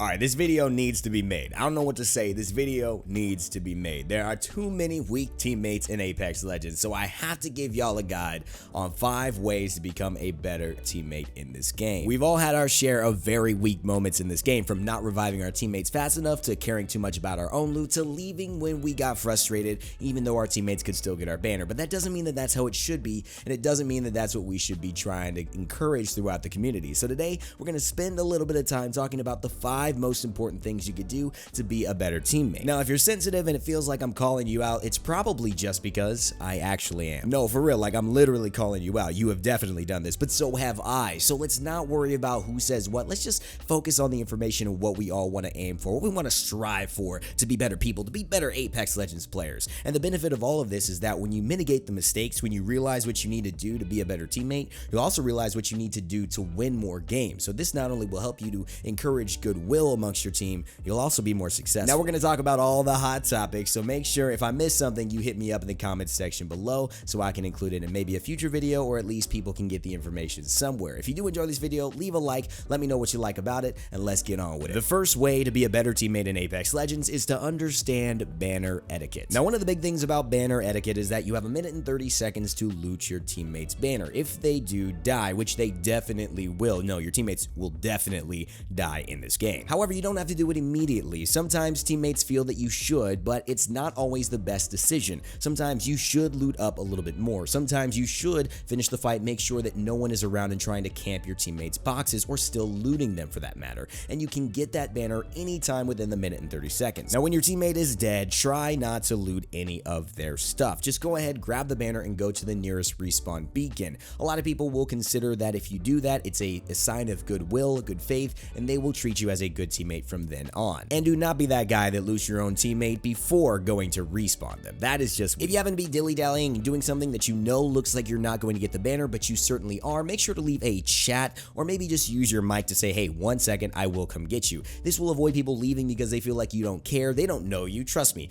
Alright, this video needs to be made. I don't know what to say. This video needs to be made. There are too many weak teammates in Apex Legends, so I have to give y'all a guide on 5 ways to become a better teammate in this game. We've all had our share of very weak moments in this game, from not reviving our teammates fast enough, to caring too much about our own loot, to leaving when we got frustrated, even though our teammates could still get our banner. But that doesn't mean that that's how it should be, and it doesn't mean that that's what we should be trying to encourage throughout the community. So today, we're going to spend a little bit of time talking about the 5 most important things you could do to be a better teammate. Now, if you're sensitive and it feels like I'm calling you out, it's probably just because I actually am. No, for real, like I'm literally calling you out. You have definitely done this, but so have I. So let's not worry about who says what. Let's just focus on the information and what we all want to aim for, what we want to strive for to be better people, to be better Apex Legends players. And the benefit of all of this is that when you mitigate the mistakes, when you realize what you need to do to be a better teammate, you'll also realize what you need to do to win more games. So this not only will help you to encourage goodwill amongst your team, you'll also be more successful. Now we're going to talk about all the hot topics, so make sure if I miss something, you hit me up in the comments section below so I can include it in maybe a future video, or at least people can get the information somewhere. If you do enjoy this video, leave a like, let me know what you like about it, and let's get on with it. The first way to be a better teammate in Apex Legends is to understand banner etiquette. Now, one of the big things about banner etiquette is that you have 1 minute and 30 seconds to loot your teammate's banner. If they do die, which they definitely will, no, your teammates will definitely die in this game. However, you don't have to do it immediately. Sometimes teammates feel that you should, but it's not always the best decision. Sometimes you should loot up a little bit more. Sometimes you should finish the fight, make sure that no one is around and trying to camp your teammates' boxes, or still looting them for that matter. And you can get that banner anytime within the 1 minute and 30 seconds. Now, when your teammate is dead, try not to loot any of their stuff. Just go ahead, grab the banner, and go to the nearest respawn beacon. A lot of people will consider that if you do that, it's a sign of goodwill, good faith, and they will treat you as a good teammate from then on. And do not be that guy that loots your own teammate before going to respawn them. That is just, if you happen to be dilly-dallying and doing something that you know looks like you're not going to get the banner, but you certainly are, make sure to leave a chat, or maybe just use your mic to say, hey, 1 second, I will come get you. This will avoid people leaving because they feel like you don't care. They don't know you. Trust me.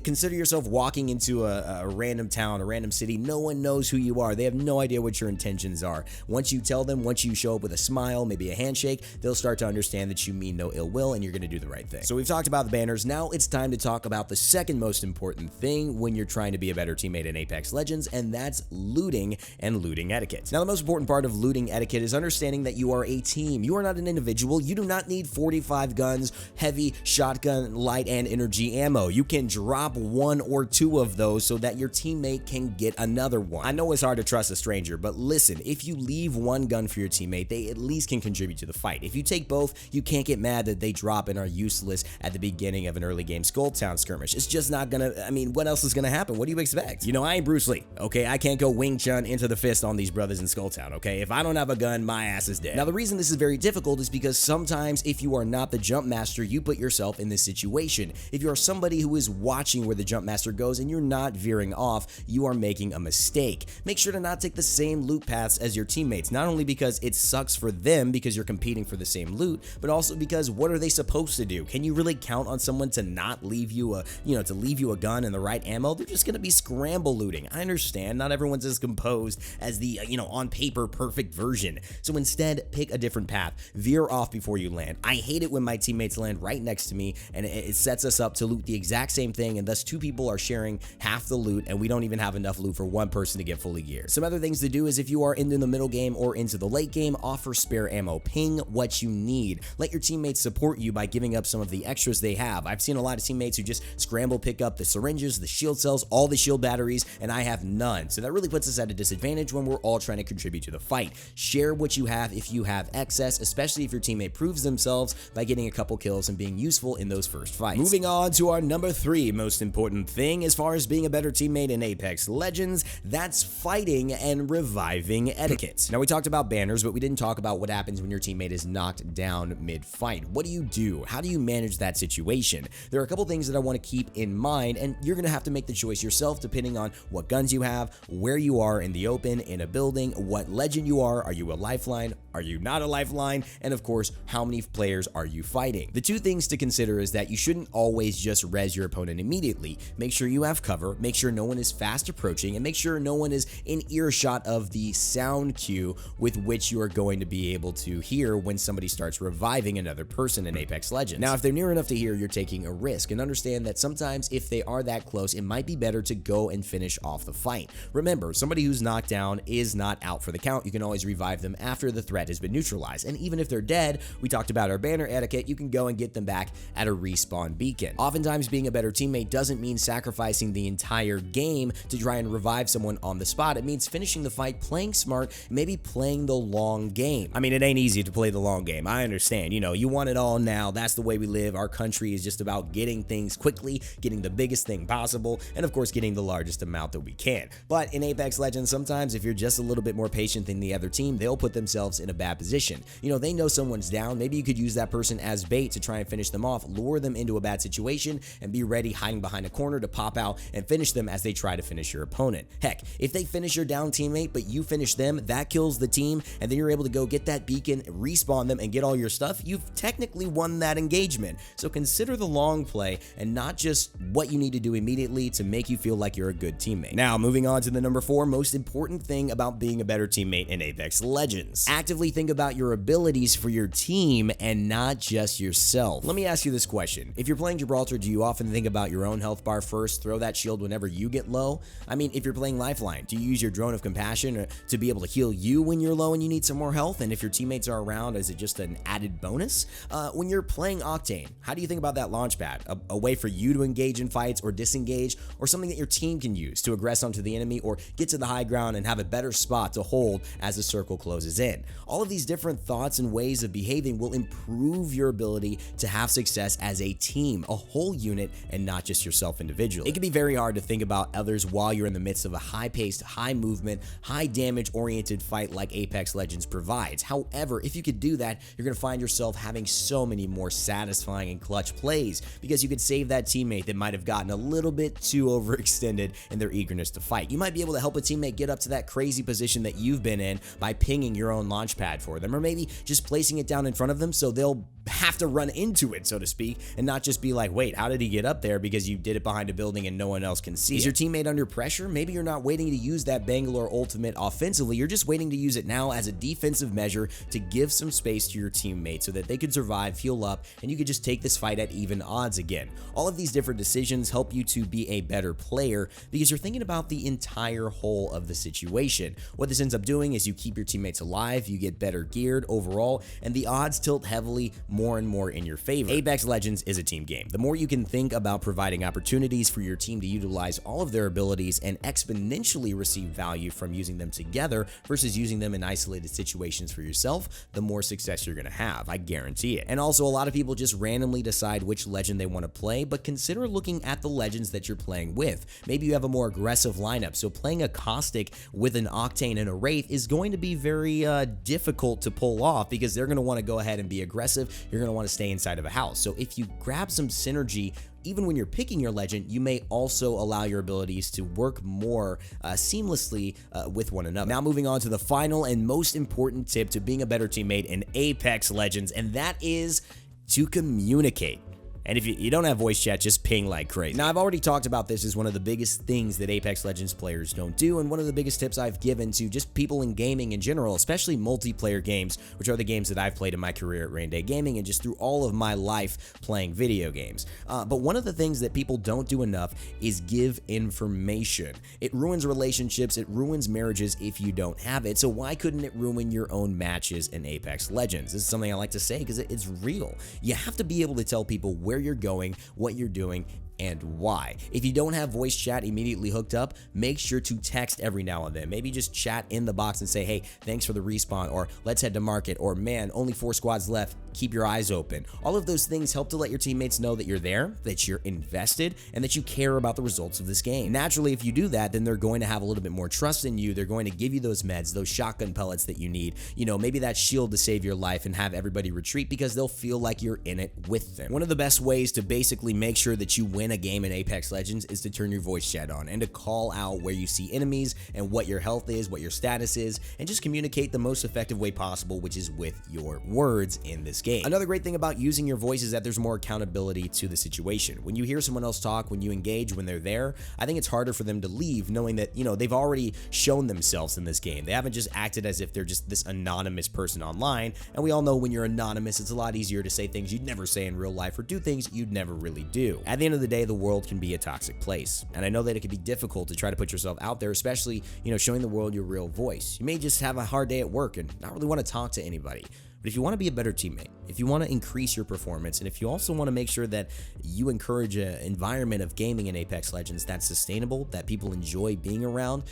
Consider yourself walking into a random town, a random city. No one knows who you are. They have no idea what your intentions are. Once you tell them, once you show up with a smile, maybe a handshake, they'll start to understand that you mean no ill will and you're going to do the right thing. So we've talked about the banners. Now it's time to talk about the second most important thing when you're trying to be a better teammate in Apex Legends, and that's looting and looting etiquette. Now, the most important part of looting etiquette is understanding that you are a team. You are not an individual. You do not need 45 guns, heavy, shotgun, light, and energy ammo. You can drop 1 or 2 of those so that your teammate can get another one. I know it's hard to trust a stranger, but listen, if you leave 1 gun for your teammate, they at least can contribute to the fight. If you take both, you can't get mad that they drop and are useless at the beginning of an early game Skulltown skirmish. It's just not gonna, I mean, what else is gonna happen? What do you expect? You know, I ain't Bruce Lee, okay? I can't go Wing Chun into the fist on these brothers in Skulltown, okay? If I don't have a gun, my ass is dead. Now, the reason this is very difficult is because sometimes if you are not the jump master, you put yourself in this situation. If you are somebody who is watching where the jump master goes and you're not veering off, you are making a mistake. Make sure to not take the same loot paths as your teammates, not only because it sucks for them because you're competing for the same loot, but also because what are they supposed to do? Can you really count on someone to not leave you a gun and the right ammo? They're just going to be scramble looting. I understand not everyone's as composed as the, on paper perfect version. So instead, pick a different path. Veer off before you land. I hate it when my teammates land right next to me and it sets us up to loot the exact same thing, and thus 2 people are sharing half the loot and we don't even have enough loot for 1 person to get fully geared. Some other things to do is if you are into the middle game or into the late game, offer spare ammo. Ping what you need. Let your teammates support you by giving up some of the extras they have. I've seen a lot of teammates who just scramble pick up the syringes, the shield cells, all the shield batteries, and I have none. So that really puts us at a disadvantage when we're all trying to contribute to the fight. Share what you have if you have excess, especially if your teammate proves themselves by getting a couple kills and being useful in those first fights. Moving on to our number 3 most important thing as far as being a better teammate in Apex Legends, that's fighting and reviving etiquette. Now, we talked about banners, but we didn't talk about what happens when your teammate is knocked down mid-fight. What do you do? How do you manage that situation? There are a couple things that I want to keep in mind, and you're going to have to make the choice yourself depending on what guns you have, where you are in the open, in a building, what legend you are you a lifeline, Are you not a lifeline? And of course, how many players are you fighting? The two things to consider is that you shouldn't always just res your opponent immediately. Make sure you have cover, make sure no one is fast approaching, and make sure no one is in earshot of the sound cue with which you are going to be able to hear when somebody starts reviving another person in Apex Legends. Now, if they're near enough to hear, you're taking a risk, and understand that sometimes if they are that close, it might be better to go and finish off the fight. Remember, somebody who's knocked down is not out for the count. You can always revive them after the threat has been neutralized, and even if they're dead, we talked about our banner etiquette, you can go and get them back at a respawn beacon. Oftentimes, being a better teammate doesn't mean sacrificing the entire game to try and revive someone on the spot. It means finishing the fight, playing smart, maybe playing the long game. I mean, it ain't easy to play the long game. I understand. You know, you want it all now. That's the way we live. Our country is just about getting things quickly, getting the biggest thing possible, and of course, getting the largest amount that we can. But in Apex Legends, sometimes if you're just a little bit more patient than the other team, they'll put themselves in a bad position. You know, they know someone's down. Maybe you could use that person as bait to try and finish them off, lure them into a bad situation, and be ready hiding behind a corner to pop out and finish them as they try to finish your opponent. Heck, if they finish your down teammate, but you finish them, that kills the team, and then you're able to go get that beacon, respawn them, and get all your stuff. You've technically won that engagement. So consider the long play and not just what you need to do immediately to make you feel like you're a good teammate. Now, moving on to the number 4 most important thing about being a better teammate in Apex Legends. Actively think about your abilities for your team and not just yourself. Let me ask you this question. If you're playing Gibraltar, do you often think about your own health bar first, throw that shield whenever you get low? I mean, if you're playing Lifeline, do you use your drone of compassion to be able to heal you when you're low and you need some more health? And if your teammates are around, is it just an added bonus? When you're playing Octane, how do you think about that launch pad? A way for you to engage in fights or disengage, or something that your team can use to aggress onto the enemy or get to the high ground and have a better spot to hold as the circle closes in. All of these different thoughts and ways of behaving will improve your ability to have success as a team, a whole unit, and not just yourself individually. It can be very hard to think about others while you're in the midst of a high-paced, high-movement, high-damage-oriented fight like Apex Legends provides. However, if you could do that, you're going to find yourself having so many more satisfying and clutch plays because you could save that teammate that might have gotten a little bit too overextended in their eagerness to fight. You might be able to help a teammate get up to that crazy position that you've been in by pinging your own launch pad for them, or maybe just placing it down in front of them so they'll have to run into it, so to speak, and not just be like, wait, how did he get up there because you did it behind a building and no one else can see it? Is your teammate under pressure? Maybe you're not waiting to use that Bangalore ultimate offensively, you're just waiting to use it now as a defensive measure to give some space to your teammate so that they could survive, heal up, and you could just take this fight at even odds again. All of these different decisions help you to be a better player because you're thinking about the entire whole of the situation. What this ends up doing is you keep your teammates alive, you get better geared overall, and the odds tilt heavily more and more in your favor. Apex Legends is a team game. The more you can think about providing opportunities for your team to utilize all of their abilities and exponentially receive value from using them together versus using them in isolated situations for yourself, the more success you're going to have. I guarantee it. And also, a lot of people just randomly decide which legend they want to play, but consider looking at the legends that you're playing with. Maybe you have a more aggressive lineup, so playing a Caustic with an Octane and a Wraith is going to be very difficult to pull off because they're going to want to go ahead and be aggressive. You're going to want to stay inside of a house. So if you grab some synergy, even when you're picking your legend, you may also allow your abilities to work more seamlessly with one another. Now moving on to the final and most important tip to being a better teammate in Apex Legends, and that is to communicate. And if you don't have voice chat, just ping like crazy. Now, I've already talked about this as one of the biggest things that Apex Legends players don't do, and one of the biggest tips I've given to just people in gaming in general, especially multiplayer games, which are the games that I've played in my career at Rain Day Gaming and just through all of my life playing video games. But one of the things that people don't do enough is give information. It ruins relationships, it ruins marriages if you don't have it, so why couldn't it ruin your own matches in Apex Legends? This is something I like to say because it's real. You have to be able to tell people where you're going, what you're doing, and why. If you don't have voice chat immediately hooked up, make sure to text every now and then. Maybe just chat in the box and say, hey, thanks for the respawn, or let's head to market, or man, only 4 squads left. keep your eyes open. All of those things help to let your teammates know that you're there, that you're invested, and that you care about the results of this game. Naturally, if you do that, then they're going to have a little bit more trust in you. They're going to give you those meds, those shotgun pellets that you need, you know, maybe that shield to save your life, and have everybody retreat because they'll feel like you're in it with them. One of the best ways to basically make sure that you win a game in Apex Legends is to turn your voice chat on and to call out where you see enemies and what your health is, what your status is, and just communicate the most effective way possible, which is with your words in this game. Another great thing about using your voice is that there's more accountability to the situation. When you hear someone else talk, when you engage, when they're there, I think it's harder for them to leave knowing that, you know, they've already shown themselves in this game. They haven't just acted as if they're just this anonymous person online, and we all know when you're anonymous, it's a lot easier to say things you'd never say in real life or do things you'd never really do. At the end of the day, the world can be a toxic place, and I know that it can be difficult to try to put yourself out there, especially, you know, showing the world your real voice. You may just have a hard day at work and not really want to talk to anybody. But if you want to be a better teammate, if you want to increase your performance, and if you also want to make sure that you encourage an environment of gaming in Apex Legends that's sustainable, that people enjoy being around,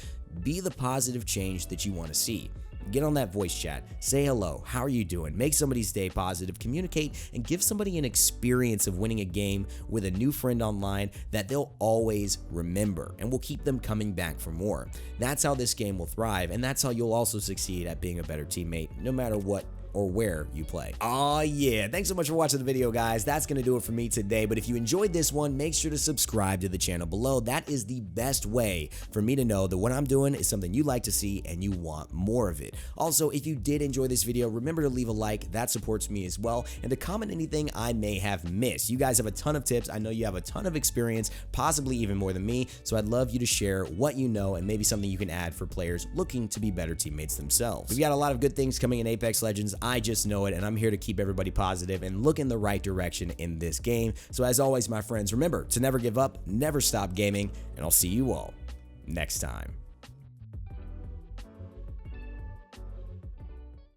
be the positive change that you want to see. Get on that voice chat, say hello, how are you doing, make somebody's day positive, communicate, and give somebody an experience of winning a game with a new friend online that they'll always remember and will keep them coming back for more. That's how this game will thrive, and that's how you'll also succeed at being a better teammate, no matter what or where you play. Oh yeah, thanks so much for watching the video, guys. That's gonna do it for me today, but if you enjoyed this one, make sure to subscribe to the channel below. That is the best way for me to know that what I'm doing is something you like to see and you want more of it. Also, if you did enjoy this video, remember to leave a like. That supports me as well, and to comment anything I may have missed. You guys have a ton of tips. I know you have a ton of experience, possibly even more than me, so I'd love you to share what you know and maybe something you can add for players looking to be better teammates themselves. We've got a lot of good things coming in Apex Legends. I just know it, and I'm here to keep everybody positive and look in the right direction in this game. So as always, my friends, remember to never give up, never stop gaming, and I'll see you all next time.